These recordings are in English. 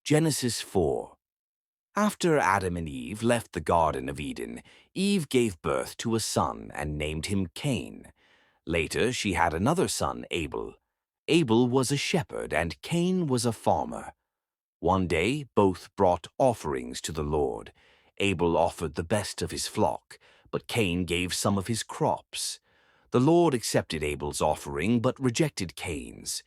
Genesis 4. After Adam and Eve left the Garden of Eden, Eve gave birth to a son and named him Cain. Later, she had another son, Abel. Abel was a shepherd and Cain was a farmer. One day, both brought offerings to the Lord. Abel offered the best of his flock, but Cain gave some of his crops. The Lord accepted Abel's offering, but rejected Cain's.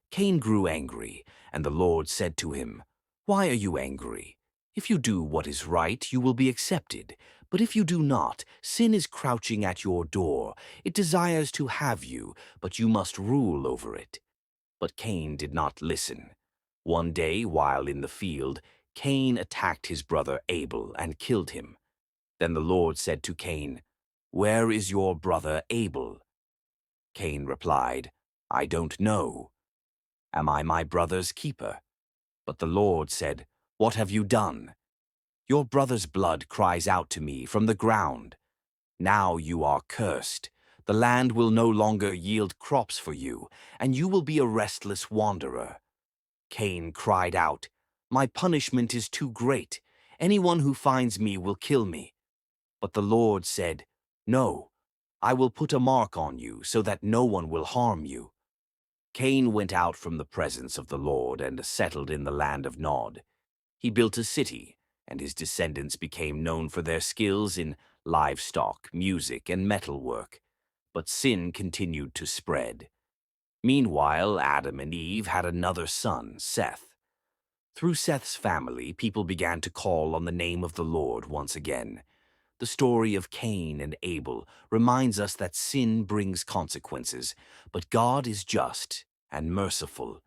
Cain grew angry, and the Lord said to him, "Why are you angry? If you do what is right, you will be accepted. But if you do not, sin is crouching at your door. It desires to have you, but you must rule over it." But Cain did not listen. One day, while in the field, Cain attacked his brother Abel and killed him. Then the Lord said to Cain, "Where is your brother Abel?" Cain replied, "I don't know. Am I my brother's keeper?" But the Lord said, "What have you done? Your brother's blood cries out to me from the ground. Now you are cursed. The land will no longer yield crops for you, and you will be a restless wanderer." Cain cried out, "My punishment is too great. Anyone who finds me will kill me." But the Lord said, "No, I will put a mark on you so that no one will harm you." Cain went out from the presence of the Lord and settled in the land of Nod. He built a city, and his descendants became known for their skills in livestock, music, and metalwork. But sin continued to spread. Meanwhile, Adam and Eve had another son, Seth. Through Seth's family, people began to call on the name of the Lord once again. The story of Cain and Abel reminds us that sin brings consequences, but God is just and merciful.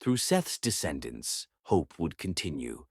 Through Seth's descendants, hope would continue.